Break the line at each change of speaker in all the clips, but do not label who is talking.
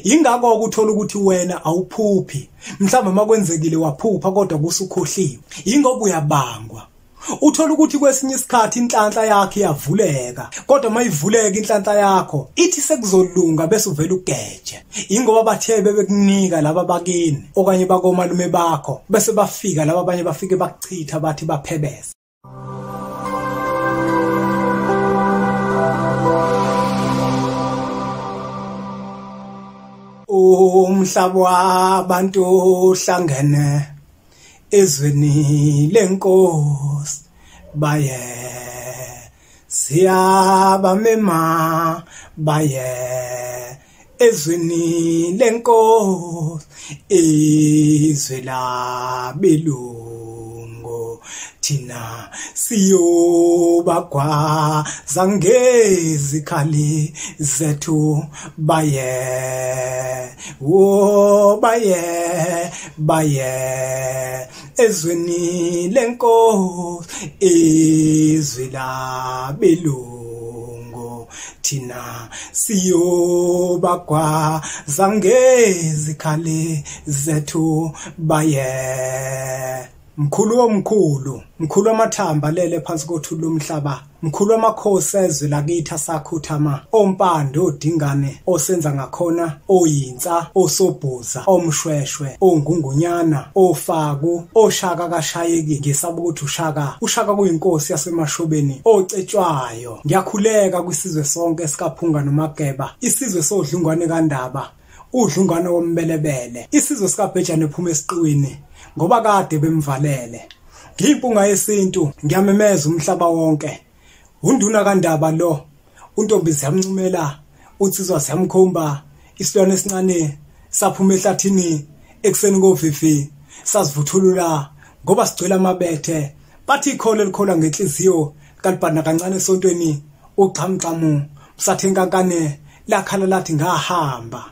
Ingakho ukuthola ukuthi wena awuphuphi mhlawumbe makwenzekile waphupha kodwa kusukhohliwe ingoba uyabangwa. Uthola ukuthi kwesinye isikhathi inhlanhla yakhe iyavuleka kodwa mayivuleka inhlanhla yakho ithi sekuzolunga bese uvela ugeje. Ingoba bathe bebekunika laba bakini okanye bakomalume bakho bese bafika laba abanye bafike bakuchitha bathi baphebeza. Umhlaba wabantu ohlangene ezweni lenkosi baye siyabamema baye ezweni lenkosi izwe labelungu thina siyobagwaza ngezikhali zethu baye wo baye ezweni lenkosi izwe labelungu thina siyobagwaza ngezikhali zethu baye. Mkhulu wamathamba lele phansi kothuli lomhlaba, mkhulu wamakhosi ezwe lakithi asakhuthama, ompande odingane osenza ngakhona, oyinsa, osobhuza, omshweshwe, ongungunyana, ofaku, oshaka kashayeki ngesaba ukuthi ushaka kuyinkosi yasemashobeni, ocetshwayo. Ngiyakhuleka kwisizwe sonke sikaphunga noMageba, isizwe sodlungwane kaNdaba, udlungwane wombelebele, isizwe sikaBhejane ephuma esiqiwini ngoba kade bemvalele. Ngiyimpunga yesintu ngiyamemeza umhlaba wonke. Unduna kaNdaba lo, untombi ziyamncumela, unsizwa ziyamkhomba, isilwane esincane saphuma ehlathini ekseni ngovivi sazivuthulula ngoba sigcwele amabethe. Bathi ikholo likholwa ngenhliziyo kalibhana kancane esontweni uxhamxhamu sathe nkankane lakhala lathi ngahamba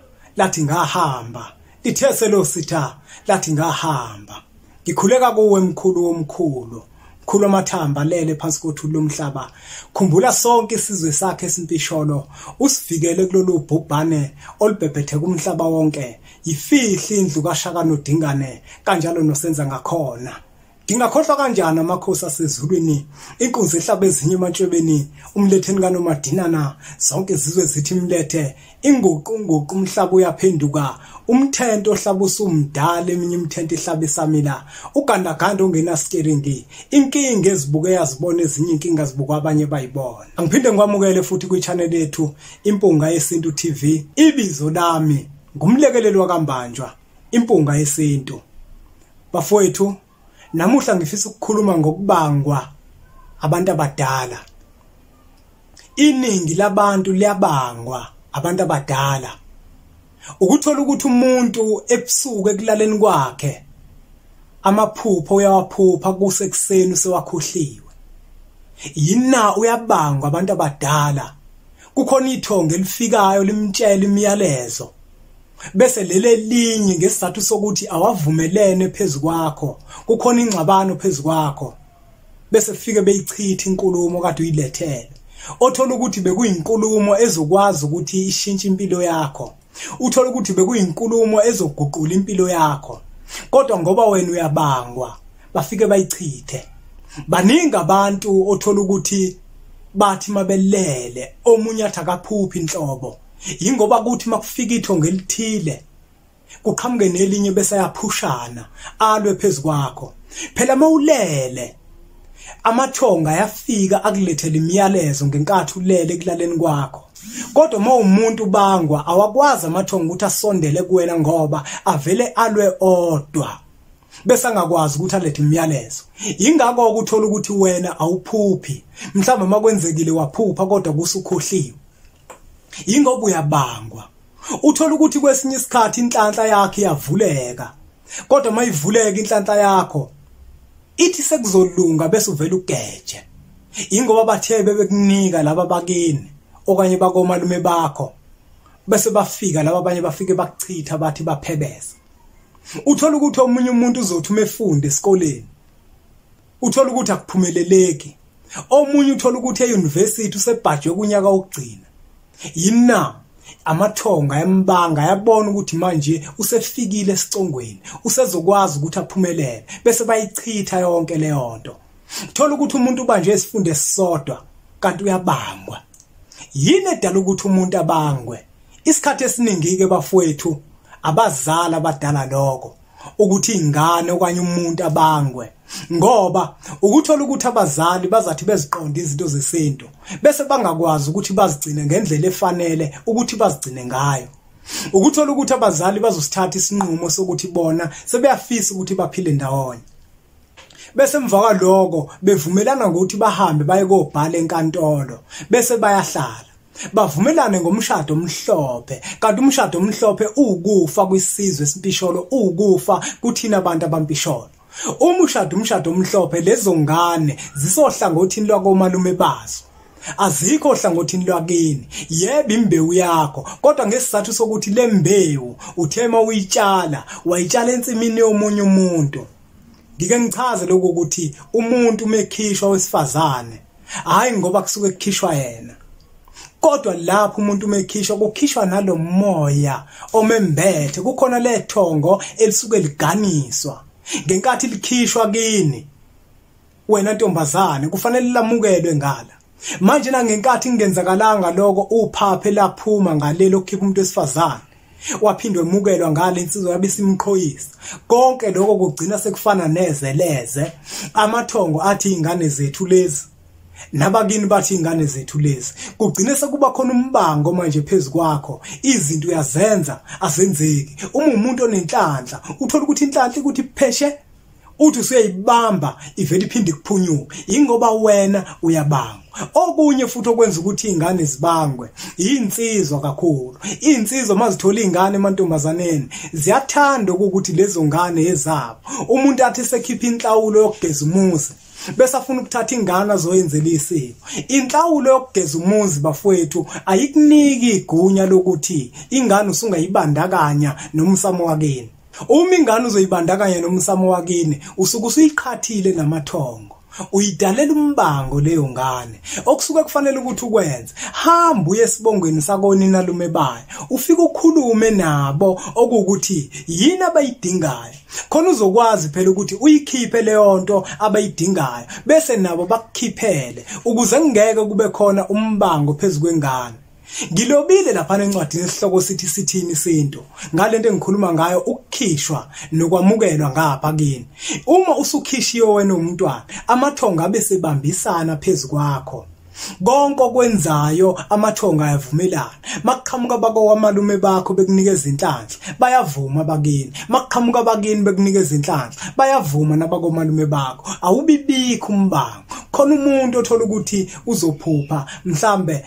lithe selositha lathi ngahamba. Ngikhuleka kuwe mkhulu wamathamba lele phansi kothuli lomhlaba. Khumbula sonke isizwe sakhe esimpisholo, usivikele kulolu bhubhane olubhebhethe kumhlaba wonke. Yifihli indlu kaShaka noDingane kanjalo nosenza ngakhona. Ngingakhohlwa kanjani amakhosi asezulwini, inkunzi ehlaba ezinye emantshebeni, umletheni kaNomadinana, zonke izizwe zithi mlethe, inguqu umhlaba uyaphenduka, umthento ohlaba usumdala eminye imithento ihlaba isamila, ugandaganda ongenasiteringi, inkinga ezibuke yazibona ezinye inkinga zibuka abanye bayibona. Angiphinde ngikwamukele futhi kwi-channel yethu Impunga Yesintu TV. Ibizo lami ngumlekeleli wakambanjwa, Impunga Yesintu. Bafowethu, namuhla ngifisa ukukhuluma ngokubangwa abantu abadala. Iningi labantu liyabangwa abantu abadala. Ukuthola ukuthi umuntu ebusuku ekulaleni kwakhe amaphupho uyawaphupha kusekuseni sewakhohliwe. Yina uyabangwa abantu abadala. Kukhona ithonga elifikayo limtshela imiyalezo. Bese lele linye ngesizathu sokuthi awavumelene phezukwakho, kukhona ingxabano phezukwakho, bese kufike beyichitha inkulumo kade uyilethele. Othola ukuthi bekuyinkulumo ezokwazi ukuthi ishintshe impilo yakho, uthola ukuthi bekuyinkulumo ezoguqula impilo yakho, kodwa ngoba wena uyabangwa bafike bayichithe. Baningi abantu othola ukuthi bathi mabelele omunye athi akaphuphi inhlobo, ingoba kuthi makufika ithonga elithile kuqhamuke nelinye bese yaphushana alwe phezukwakho. Phela mawulele amathonga ayafika akulethele imiyalezo ngenkathi ulele ekulaleni kwakho, kodwa mawumuntu ubangwa awakwazi amathonga ukuthi asondele kuwena ngoba avele alwe odwa bese angakwazi ukuthi alethe imiyalezo. Ingakho ukuthola ukuthi wena awuphuphi mhlawumbe makwenzekile waphupha kodwa kusukhohliwe ingoba uyabangwa. Uthola ukuthi kwesinye isikhathi inhlanhla yakhe iyavuleka kodwa mayivuleka inhlanhla yakho ithi sekuzolunga bese uvela ugeje. Ingoba bathe bebekunika laba bakini okanye bakomalume bakho bese bafika laba abanye bafike bakuchitha bathi baphebeza. Uthola ukuthi omunye umuntu uzothi umefunda esikoleni uthola ukuthi akuphumeleleki, omunye uthola ukuthi euniversity usebhajwe kunyaka wokugcina. Yina amathonga yambanga yabona ukuthi manje usefikile esicongweni usezokwazi ukuthi aphumelele bese bayichitha yonke leyo nto. Thola ukuthi umuntu ubanje isifunde esisodwa kanti uyabangwa. Yini edala ukuthi umuntu abangwe? Isikhathi esiningi ke bafowethu abazali abadala lokho ukuthi ingane okanye umuntu abangwe, ngoba ukuthola ukuthi abazali bazathi beziqonda izinto zesintu bese bangakwazi ukuthi bazigcine ngendlela efanele ukuthi bazigcine ngayo. Ukuthola ukuthi abazali bazosithatha isinqumo sokuthi bona sebeyafisa ukuthi baphile ndawonye, bese emva kwaloko bevumelana ngokuthi bahambe baye kobhala enkantolo bese bayahlala bavumelane ngomshado omhlophe. Kanti umshado omhlophe ukufa kwisizwe esimpisholo, ukufa kuthina abantu abampisholo. Umshado omhlophe lezo ngane zisohlangothini lwakomalume bazo, azikho ohlangothini lwakini. Yebo imbewu yakho, kodwa ngesizathu sokuthi le mbewu uthema uyitshala, wayitshala ensimini yomunye umuntu. Ngike ngichaze lokho ukuthi umuntu mekhishwa wesifazane hayi ngoba kusuke kukhishwa yena, kodwa lapho umuntu mekhishwa kukhishwa nalomoya omembethe. Kukhona lethongo elisuke liganiswa ngenkathi likhishwa kini wena ntombazane, kufanele lamukelwe ngala. Manje na ngenkathi kungenzakalanga lokho uphaphe laphuma ngalelo khipha umuntu wesifazane waphindwe emukelwa ngale insizwa yabisimqhoyisa. Konke lokho kugcina sekufana nezeleze. Amathongo athi ingane zethu lezi nabakini bathi ingane zethu lezi, kugcine sekuba khona umbango manje phezukwakho. Izinto uyazenza azenzeki. Uma umuntu onenhlanhla uthola ukuthi inhlanhla ukuthi pheshe uthi usuyayibamba ivele iphinde kuphunyuke, ingoba wena uyabanga. Okunye futhi okwenza ukuthi izingane zibangwe insizwa kakhulu. Insizwa mazithola izingane emantombazaneni ziyathanda ukuthi lezo ngane ezabo umuntu athi sekhipha inhlawulo yokugeza umuzi bese afuna ukuthatha ingane azoyenzela isiko. Inhlawulo yokugeza umuzi bafowethu ayikuniki igunya lokuthi ingane usungayibandakanya nomsamo wakini. Uma ingane uzoyibandakanya nomsamo wakini usuke usuyiqhathile namathongo, uyidalela umbango leyo ngane. Okusuke kufanele ukuthi ukwenze, hamba uye esibongweni sakonina lume bayo, ufike ukhulume nabo okuthi yini abayidingayo, khona uzokwazi phela ukuthi uyikhiphe leyo nto abayidingayo bese nabo bakukhiphele ukuze ngeke kube khona umbango phezukwengane. Ngilobile lapha encwadini esihloko sithini isinto ngalento engikhuluma ngayo, ukukhishwa nokwamukelwa ngapha kini. Uma usukhishiwe wena umntwana, amathongo abe sebambisana phezukwakho. Konke okwenzayo amathonga ayavumelana. Makuqhamuka bakwamalume bakho bekunikeza inhlanhla bayavuma bakini, makuqhamuka bakini bekunikeza inhlanhla bayavuma nabakomalume bakho. Awubibikho umbango. Khona umuntu othola ukuthi uzophupha mhlambe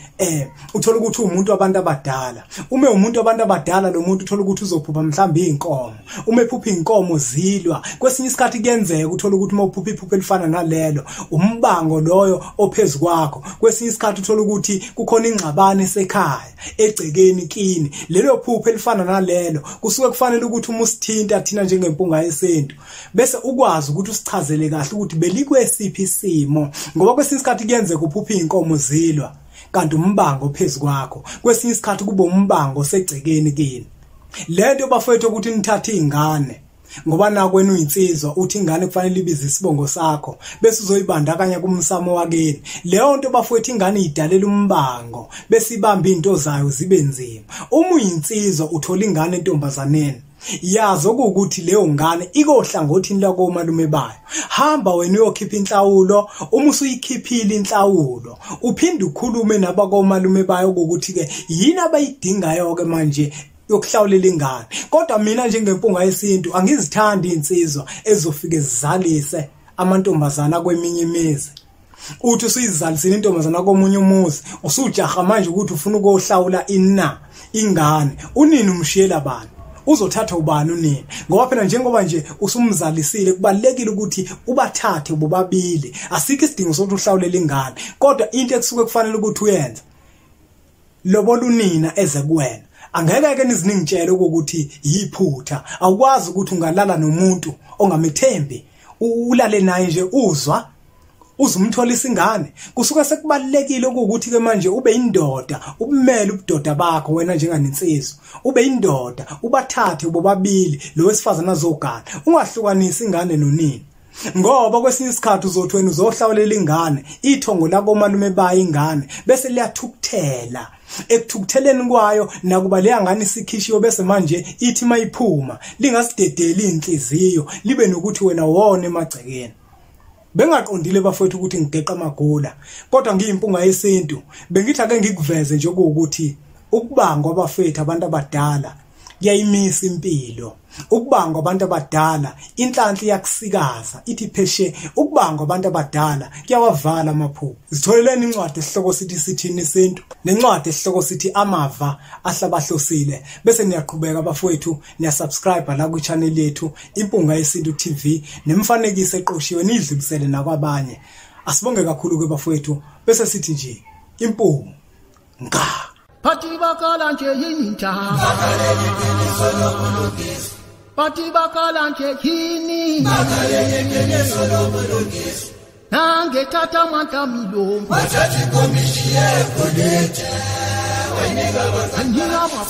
uthola ukuthi umuntu wabantu abadala. Uma umuntu wabantu abadala lo muntu uthola ukuthi uzophupha mhlambe inkomo. Uma ephupha inkomo zilwa, kwesinye isikhathi kuyenzeka uthola ukuthi uma uphupha iphupho elifana nalelo umbango loyo ophezukwakho. Kwesinye isikhathi uthola ukuthi kukhona ingxabano esekhaya egcekeni kini. Lelo phupho elifana nalelo kusuke kufanele ukuthi uma usithinta thina njengempunga yesintu bese ukwazi ukuthi usichazele kahle ukuthi belikwesiphi isimo, ngoba kwesinye isikhathi kuyenzeka uphupha inkomo zilwa kanti umbango phezukwakho. Kwesinye isikhathi kuba umbango segcekeni kini. Lento bafethu ukuthi nithathe izingane ngoba nakwenu uyinsizwa uthi ingane kufanele ibize isibongo sakho bese uzoyibandakanya kumsamo wakini. Leyo nto bafowethu ingane idalela umbango bese ibamba into zayo zibe nzima. Uma uyinsizwa uthola ingane entombazaneni, yazi ukuthi leyo ngane ikohlangothini lakomalume bayo. Hamba wena uyokhipha inhlawulo. Uma usuyikhiphile inhlawulo uphinde ukhulume nabakomalume bayo ukuthi ke yini abayidingayo ke manje yokuhlawulela ingane. Kodwa mina njengempunga yesintu angizithandi insizwa ezofike zizalise amantombazana kweminye imizi. Uthi usuyizalisile intombazana komunye umuzi usujaha manje ukuthi ufuna ukuhlawula ingane. Unini umshiyela bani? Uzothatha ubani unini? Ngoba phela njengoba nje usumzalisile kubalekile ukuthi ubathathe bobabili. Asikho isidingo sokuthi uhlawulela ingane, kodwa into ekusuke kufanele ukuthi uyenze lobola unina eze kuwena. Angeke ke nizingitshele ukuthi yiphutha. Awukwazi ukuthi ungalala nomuntu ongamethembi ulale naye nje uzwa uzumtholisa ingane kusuka sekubalekile ukuthi ke manje ube indoda ubumele ubudoda bakho wena njenganinsizwa ube indoda ubathathe bobabili lo wesifazana azogana ungahlukanisi ingane nonini ngoba kwesinye isikhathi uzothi wena uzohlawulela ingane ithongo lako malume baye ingane bese liyathukuthela ekuthukutheleni kwayo nakuba leyangane isikhishiwe bese manje ithi mayiphuma lingasidedeli inhliziyo libe nokuthi wena wona emagcekeni bengaqondile bafowethu ukuthi ngigeqa amagula kodwa ngiyimpunga yesintu bengithi ake ngikuveze nje ukuthi ukubangwa abafethu abantu abadala kuyayimisa impilo ukubangwa abantu abadala inhlanhla iyakusikaza ithi pheshe ukubangwa abantu abadala kuyawavala amaphupho sitholeleni incwadi esihloko sithi sithini isintu nencwadi esihloko sithi amava ahlabahlosile bese niyaqhubeka abafowethu niyasubscribe la ku channel yethu Impunga Yesintu TV nemfanekiso eqoshiwe nidlulisele nakwabanye asibonge kakhulu ke bafowethu bese sithi nje impunga
Pati bakala nje yinja Pati bakala nje yini Nange tata mantamilo Machachi komishiye kodete Wenye gaba